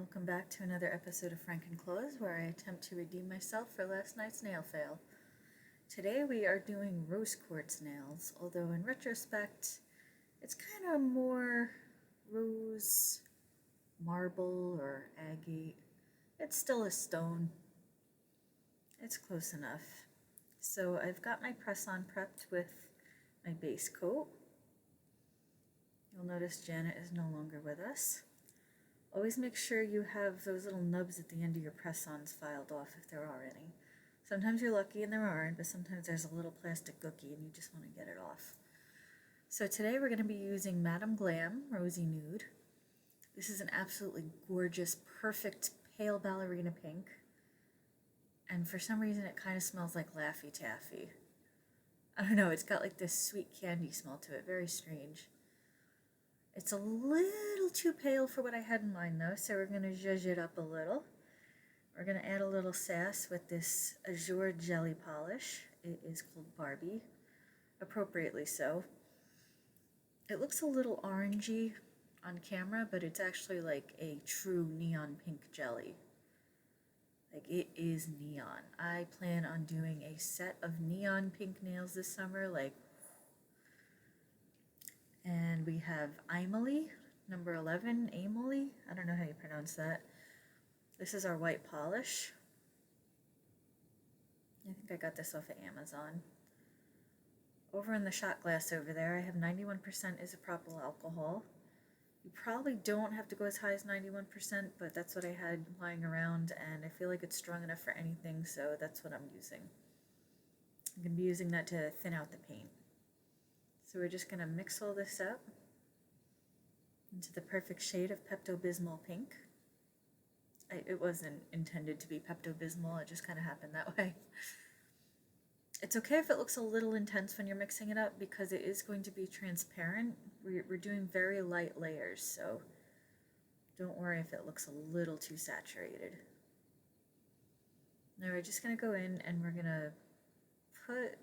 welcome back to another episode of Frankenclothes, where I attempt to redeem myself for last night's nail fail. Today we are doing rose quartz nails, although in retrospect, it's kind of more rose marble or agate. It's still a stone. It's close enough. So I've got my press-on prepped with my base coat. You'll notice Janet is no longer with us. Always make sure you have those little nubs at the end of your press-ons filed off if there are any. Sometimes you're lucky and there aren't, but sometimes there's a little plastic cookie and you just want to get it off. So today we're going to be using Madame Glam Rosy Nude. This is an absolutely gorgeous, perfect pale ballerina pink. And for some reason it kind of smells like Laffy Taffy. I don't know, it's got like this sweet candy smell to it, very strange. It's a little too pale for what I had in mind though, so we're going to zhuzh it up a little. We're going to add a little sass with this Azure Jelly Polish. It is called Barbie, appropriately so. It looks a little orangey on camera, but it's actually like a true neon pink jelly. Like, it is neon. I plan on doing a set of neon pink nails this summer, like. And we have Emily, number 11, Emily. I don't know how you pronounce that. This is our white polish. I think I got this off of Amazon. Over in the shot glass over there, I have 91% isopropyl alcohol. You probably don't have to go as high as 91%, but that's what I had lying around, and I feel like it's strong enough for anything, so that's what I'm using. I'm going to be using that to thin out the paint. So we're just going to mix all this up into the perfect shade of Pepto-Bismol pink. It wasn't intended to be Pepto-Bismol, it just kind of happened that way. It's okay if it looks a little intense when you're mixing it up because it is going to be transparent. We're doing very light layers, so don't worry if it looks a little too saturated. Now we're just going to go in and we're going to put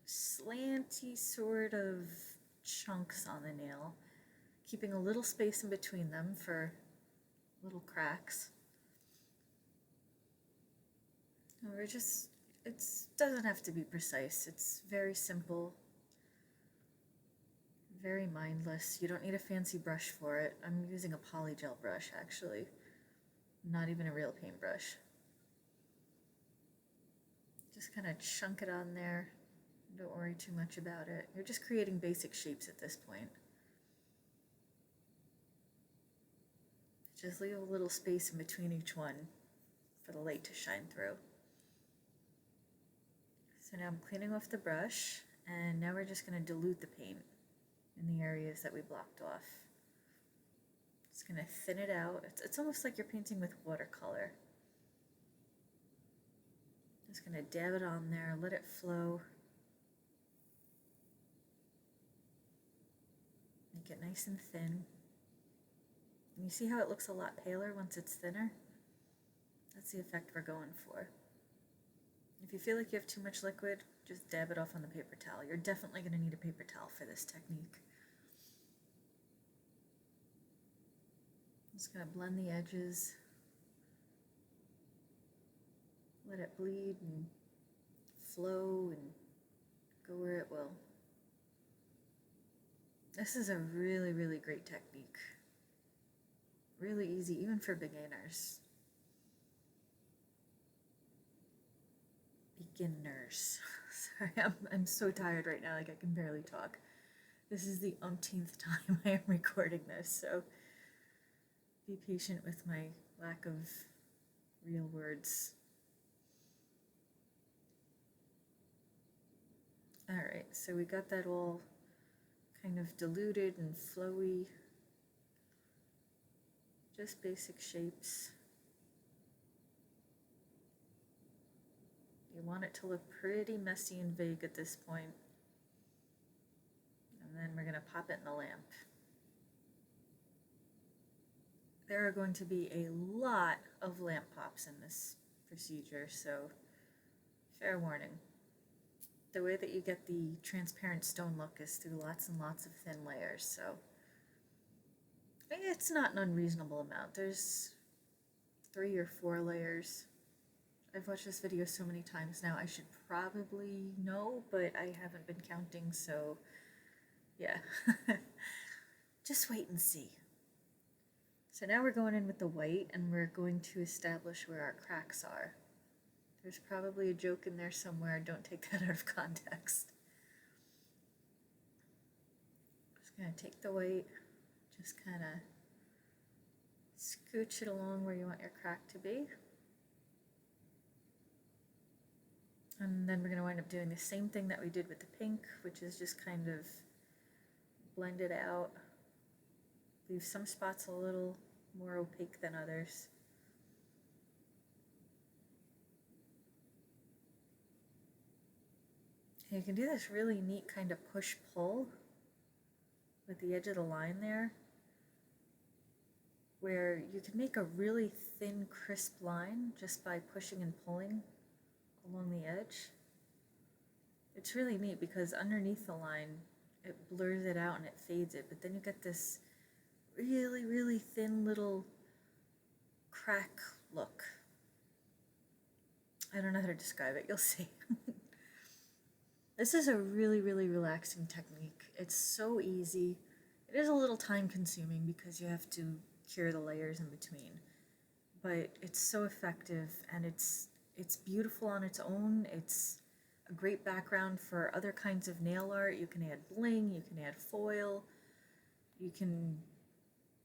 slanty sort of chunks on the nail, keeping a little space in between them for little cracks. And it doesn't have to be precise. It's very simple, very mindless. You don't need a fancy brush for it. I'm using a polygel brush, actually, not even a real paintbrush. Just kind of chunk it on there. Don't worry too much about it. You're just creating basic shapes at this point. Just leave a little space in between each one for the light to shine through. So now I'm cleaning off the brush, and now we're just going to dilute the paint in the areas that we blocked off. Just going to thin it out. It's almost like you're painting with watercolor. Just going to dab it on there, let it flow. Make it nice and thin. And you see how it looks a lot paler once it's thinner? That's the effect we're going for. If you feel like you have too much liquid, just dab it off on the paper towel. You're definitely going to need a paper towel for this technique. I'm just going to blend the edges. Let it bleed and flow and go where it will. This is a really, really great technique. Really easy, even for beginners. Sorry, I'm so tired right now, like I can barely talk. This is the umpteenth time I am recording this, so be patient with my lack of real words. Alright, so we got that all kind of diluted and flowy. Just basic shapes. You want it to look pretty messy and vague at this point. And then we're going to pop it in the lamp. There are going to be a lot of lamp pops in this procedure, so fair warning. The way that you get the transparent stone look is through lots and lots of thin layers, so it's not an unreasonable amount. There's 3 or 4 layers. I've watched this video so many times now, I should probably know, but I haven't been counting, so yeah. Just wait and see. So now we're going in with the white, and we're going to establish where our cracks are. There's probably a joke in there somewhere, don't take that out of context. Just gonna take the white, just kind of scooch it along where you want your crack to be. And then we're going to wind up doing the same thing that we did with the pink, which is just kind of blend it out. Leave some spots a little more opaque than others. And you can do this really neat kind of push-pull with the edge of the line there, where you can make a really thin, crisp line just by pushing and pulling along the edge. It's really neat because underneath the line it blurs it out and it fades it, but then you get this really, really thin little crack look. I don't know how to describe it, you'll see. This is a really, really relaxing technique. It's so easy. It is a little time consuming because you have to cure the layers in between, but it's so effective, and it's beautiful on its own. It's a great background for other kinds of nail art. You can add bling, you can add foil, you can,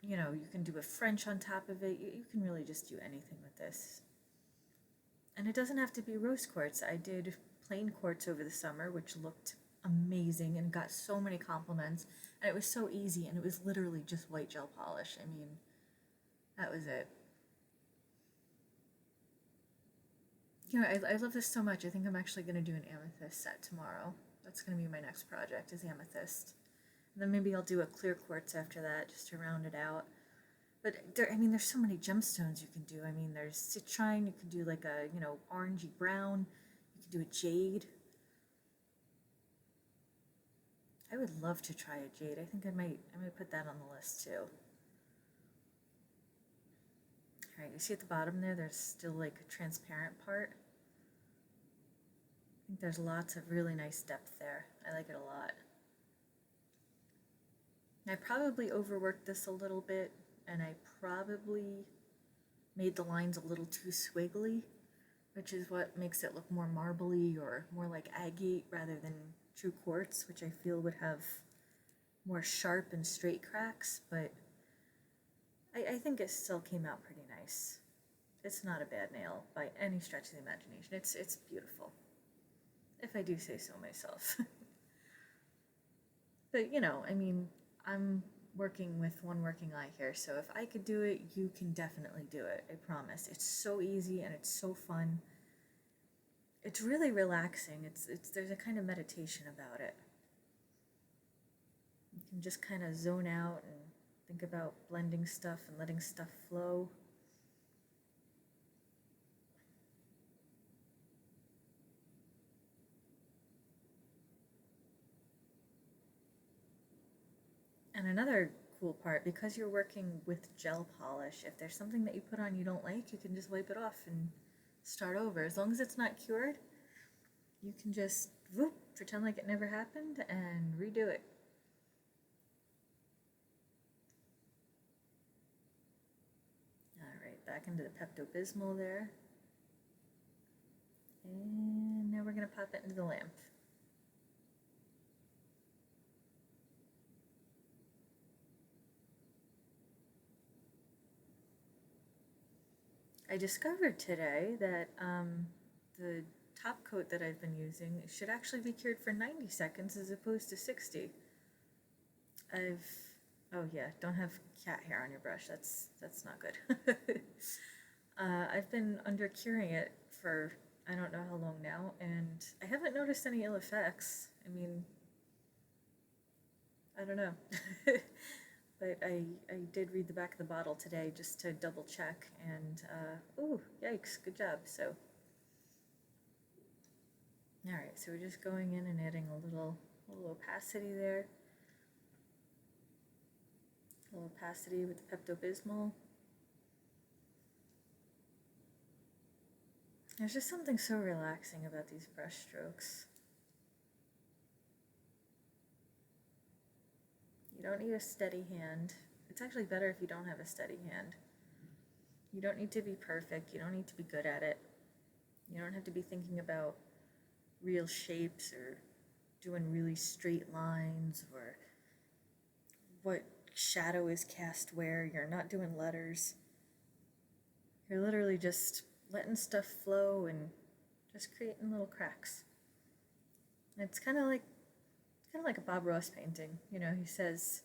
you know, you can do a French on top of it. You can really just do anything with this. And it doesn't have to be rose quartz. I did plain quartz over the summer, which looked amazing and got so many compliments, and it was so easy, and it was literally just white gel polish. I mean, that was it. You know, I love this so much. I think I'm actually going to do an amethyst set tomorrow. That's going to be my next project, is amethyst. And then maybe I'll do a clear quartz after that, just to round it out. But there, I mean, there's so many gemstones you can do. I mean, there's citrine. You can do like a, you know, orangey brown. You can do a jade. I would love to try a jade. I think I might put that on the list too. Alright, you see at the bottom there, there's still like a transparent part. I think there's lots of really nice depth there. I like it a lot. I probably overworked this a little bit, and I probably made the lines a little too squiggly, which is what makes it look more marbly or more like agate rather than true quartz, which I feel would have more sharp and straight cracks, but I think it still came out pretty nice. It's not a bad nail by any stretch of the imagination. It's beautiful, if I do say so myself. But, you know, I mean, I'm working with one working eye here, so if I could do it, you can definitely do it, I promise. It's so easy and it's so fun. It's really relaxing. There's a kind of meditation about it. You can just kind of zone out and think about blending stuff and letting stuff flow. And another cool part, because you're working with gel polish, if there's something that you put on you don't like, you can just wipe it off and start over. As long as it's not cured, you can just whoop, pretend like it never happened and redo it. Alright, back into the Pepto-Bismol there. And now we're going to pop it into the lamp. I discovered today that the top coat that I've been using should actually be cured for 90 seconds as opposed to 60. Oh yeah, don't have cat hair on your brush, that's not good. I've been under curing it for I don't know how long now, and I haven't noticed any ill effects. I mean, I don't know. But I did read the back of the bottle today just to double check, and ooh, yikes, good job. So, alright, so we're just going in and adding a little opacity there. A little opacity with the Pepto-Bismol. There's just something so relaxing about these brush strokes. You don't need a steady hand. It's actually better if you don't have a steady hand. You don't need to be perfect. You don't need to be good at it. You don't have to be thinking about real shapes or doing really straight lines or what shadow is cast where. You're not doing letters. You're literally just letting stuff flow and just creating little cracks. It's kind of like a Bob Ross painting. You know, he says,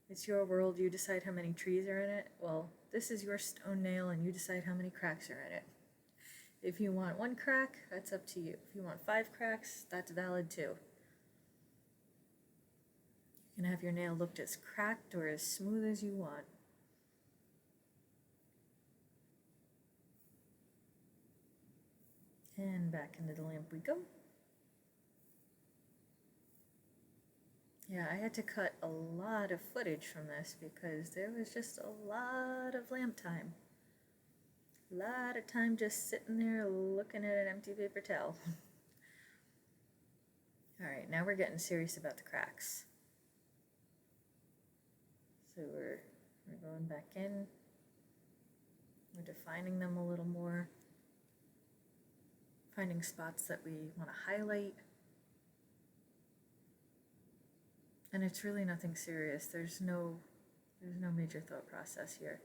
"It's your world, you decide how many trees are in it." Well, this is your stone nail and you decide how many cracks are in it. If you want 1 crack, that's up to you. If you want 5 cracks, that's valid too. You can have your nail looked as cracked or as smooth as you want. And back into the lamp we go. Yeah, I had to cut a lot of footage from this because there was just a lot of lamp time. A lot of time just sitting there looking at an empty paper towel. Alright, now we're getting serious about the cracks. So we're going back in. We're defining them a little more. Finding spots that we want to highlight. And it's really nothing serious. There's no major thought process here.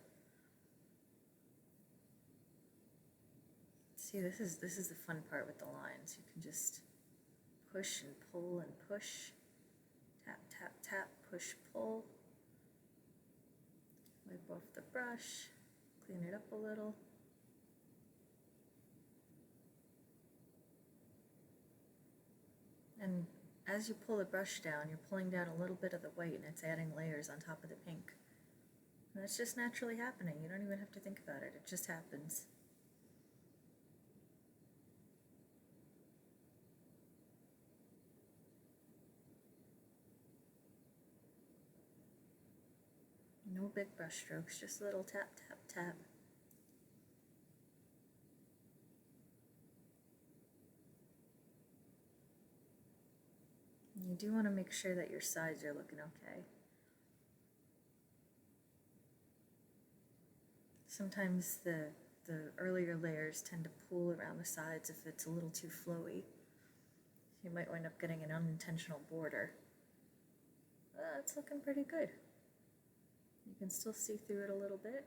See, this is the fun part with the lines. You can just push and pull and push. Tap, tap, tap, push, pull. Wipe off the brush. Clean it up a little. And as you pull the brush down, you're pulling down a little bit of the white and it's adding layers on top of the pink. And that's just naturally happening. You don't even have to think about it. It just happens. No big brush strokes, just a little tap, tap, tap. You do want to make sure that your sides are looking okay. Sometimes the earlier layers tend to pool around the sides if it's a little too flowy. You might wind up getting an unintentional border. It's looking pretty good. You can still see through it a little bit.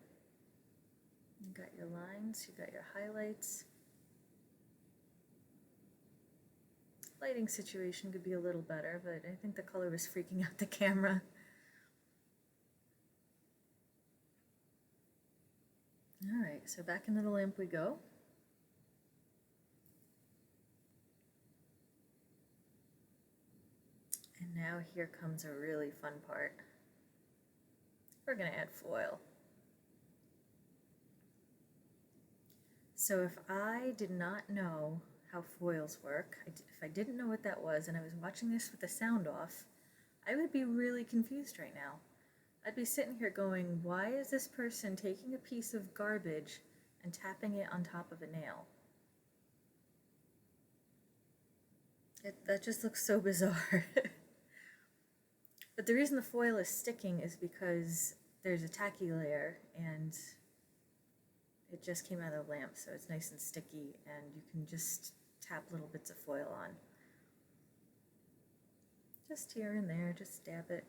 You got your lines, you got your highlights. Lighting situation could be a little better, but I think the color was freaking out the camera. Alright, so back into the lamp we go. And now here comes a really fun part. We're going to add foil. So if I did not know how foils work, if I didn't know what that was and I was watching this with the sound off, I would be really confused right now. I'd be sitting here going, why is this person taking a piece of garbage and tapping it on top of a nail? That just looks so bizarre. But the reason the foil is sticking is because there's a tacky layer and it just came out of the lamp, so it's nice and sticky, and you can just tap little bits of foil on. Just here and there, just dab it.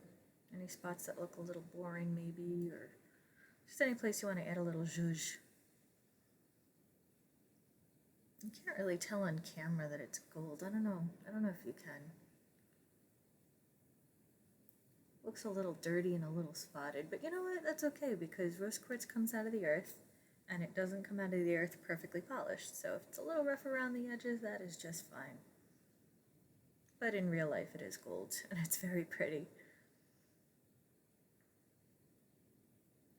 Any spots that look a little boring maybe, or just any place you want to add a little zhuzh. You can't really tell on camera that it's gold. I don't know if you can. Looks a little dirty and a little spotted, but you know what? That's okay because rose quartz comes out of the earth and it doesn't come out of the earth perfectly polished. So if it's a little rough around the edges, that is just fine. But in real life, it is gold and it's very pretty.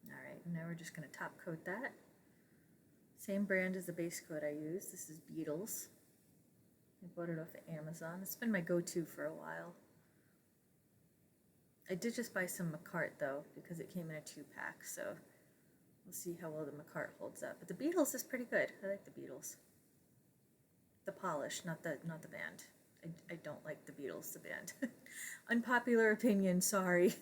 Alright, now we're just going to top coat that. Same brand as the base coat I use. This is Beetles. I bought it off of Amazon. It's been my go-to for a while. I did just buy some Macart though, because it came in a 2-pack, so we'll see how well the Macart holds up. But the Beetles is pretty good. I like the Beetles. the polish, not the band. I don't like the Beatles, the band. Unpopular opinion, sorry.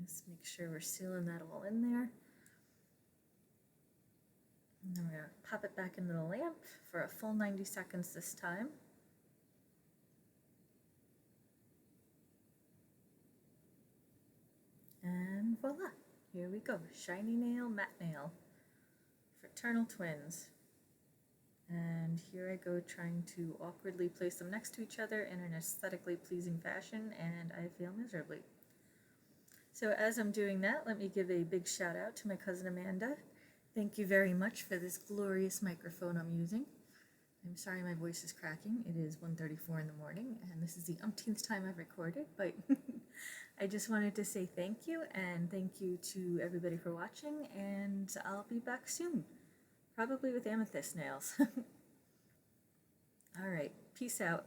Just make sure we're sealing that all in there. And then we're going to pop it back into the lamp for a full 90 seconds this time. And voila, here we go. Shiny nail, matte nail. Fraternal twins. And here I go trying to awkwardly place them next to each other in an aesthetically pleasing fashion, and I fail miserably. So as I'm doing that, let me give a big shout out to my cousin Amanda. Thank you very much for this glorious microphone I'm using. I'm sorry my voice is cracking. It is 1:34 in the morning, and this is the umpteenth time I've recorded, but I just wanted to say thank you, and thank you to everybody for watching, and I'll be back soon. Probably with amethyst nails. All right, peace out.